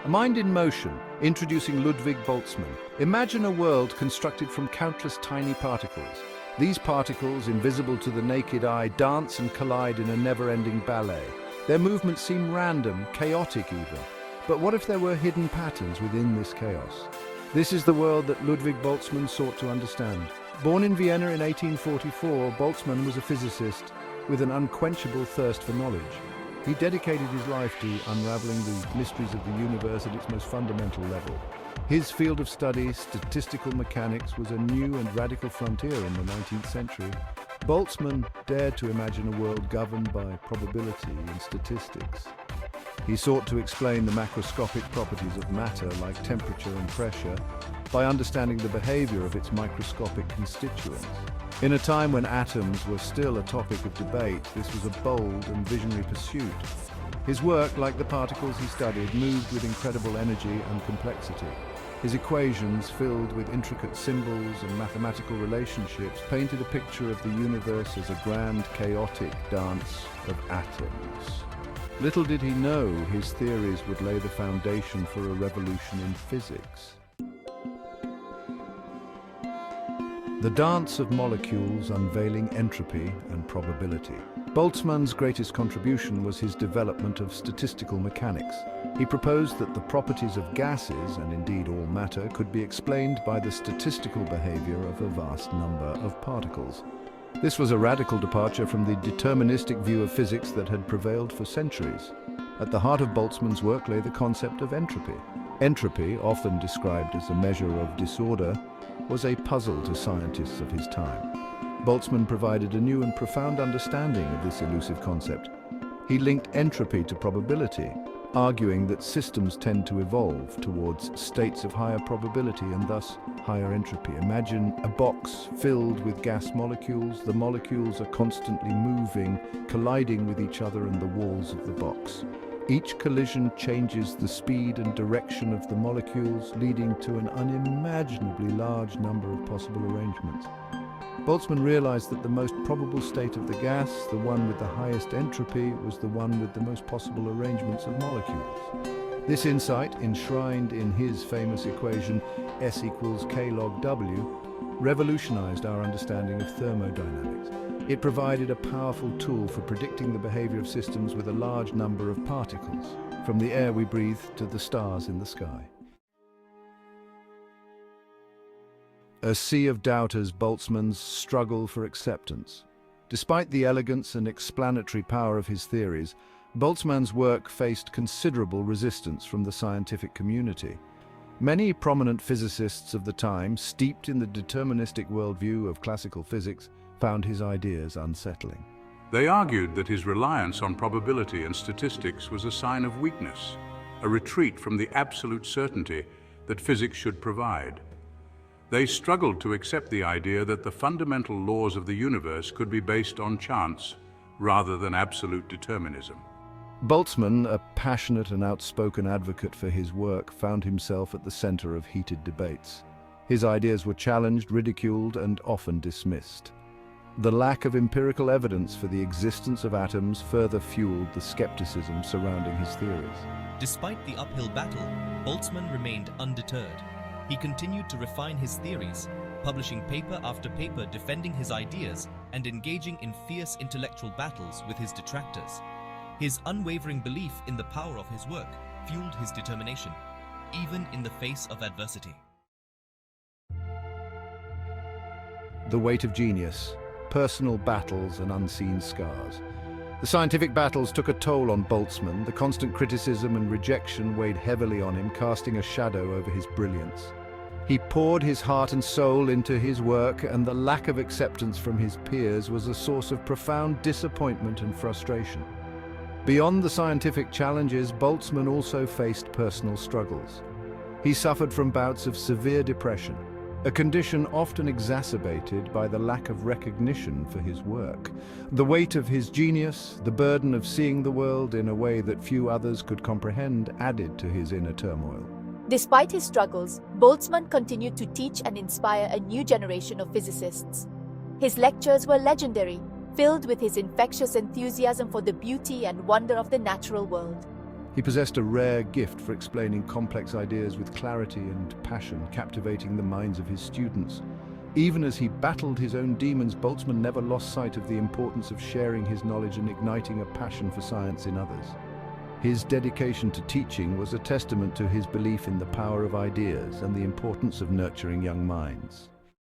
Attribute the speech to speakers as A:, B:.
A: A Mind in Motion, introducing Ludwig Boltzmann. Imagine a world constructed from countless tiny particles. These particles, invisible to the naked eye, dance and collide in a never-ending ballet. Their movements seem random, chaotic even. But what if there were hidden patterns within this chaos? This is the world that Ludwig Boltzmann sought to understand. Born in Vienna in 1844, Boltzmann was a physicist with an unquenchable thirst for knowledge. He dedicated his life to unraveling the mysteries of the universe at its most fundamental level. His field of study, statistical mechanics, was a new and radical frontier in the 19th century. Boltzmann dared to imagine a world governed by probability and statistics. He sought to explain the macroscopic properties of matter, like temperature and pressure, by understanding the behavior of its microscopic constituents. In a time when atoms were still a topic of debate, this was a bold and visionary pursuit. His work, like the particles he studied, moved with incredible energy and complexity. His equations, filled with intricate symbols and mathematical relationships, painted a picture of the universe as a grand, chaotic dance of atoms. Little did he know his theories would lay the foundation for a revolution in physics. The dance of molecules unveiling entropy and probability. Boltzmann's greatest contribution was his development of statistical mechanics. He proposed that the properties of gases, and indeed all matter, could be explained by the statistical behavior of a vast number of particles. This was a radical departure from the deterministic view of physics that had prevailed for centuries. At the heart of Boltzmann's work lay the concept of entropy. Entropy, often described as a measure of disorder, was a puzzle to scientists of his time. Boltzmann provided a new and profound understanding of this elusive concept. He linked entropy to probability, arguing that systems tend to evolve towards states of higher probability and thus higher entropy. Imagine a box filled with gas molecules. The molecules are constantly moving, colliding with each other and the walls of the box. Each collision changes the speed and direction of the molecules, leading to an unimaginably large number of possible arrangements. Boltzmann realized that the most probable state of the gas, the one with the highest entropy, was the one with the most possible arrangements of molecules. This insight, enshrined in his famous equation S equals K log W, revolutionized our understanding of thermodynamics. It provided a powerful tool for predicting the behavior of systems with a large number of particles, from the air we breathe to the stars in the sky. A sea of doubters, Boltzmann's struggle for acceptance. Despite the elegance and explanatory power of his theories, Boltzmann's work faced considerable resistance from the scientific community. Many prominent physicists of the time, steeped in the deterministic worldview of classical physics, found his ideas unsettling.
B: They argued that his reliance on probability and statistics was a sign of weakness, a retreat from the absolute certainty that physics should provide. They struggled to accept the idea that the fundamental laws of the universe could be based on chance rather than absolute determinism.
A: Boltzmann, a passionate and outspoken advocate for his work, found himself at the center of heated debates. His ideas were challenged, ridiculed, and often dismissed. The lack of empirical evidence for the existence of atoms further fueled the skepticism surrounding his theories.
C: Despite the uphill battle, Boltzmann remained undeterred. He continued to refine his theories, publishing paper after paper defending his ideas and engaging in fierce intellectual battles with his detractors. His unwavering belief in the power of his work fueled his determination, even in the face of adversity.
A: The weight of genius, personal battles and unseen scars. The scientific battles took a toll on Boltzmann. The constant criticism and rejection weighed heavily on him, casting a shadow over his brilliance. He poured his heart and soul into his work, and the lack of acceptance from his peers was a source of profound disappointment and frustration. Beyond the scientific challenges, Boltzmann also faced personal struggles. He suffered from bouts of severe depression, a condition often exacerbated by the lack of recognition for his work. The weight of his genius, the burden of seeing the world in a way that few others could comprehend, added to his inner turmoil.
D: Despite his struggles, Boltzmann continued to teach and inspire a new generation of physicists. His lectures were legendary, filled with his infectious enthusiasm for the beauty and wonder of the natural world.
A: He possessed a rare gift for explaining complex ideas with clarity and passion, captivating the minds of his students. Even as he battled his own demons, Boltzmann never lost sight of the importance of sharing his knowledge and igniting a passion for science in others. His dedication to teaching was a testament to his belief in the power of ideas and the importance of nurturing young minds.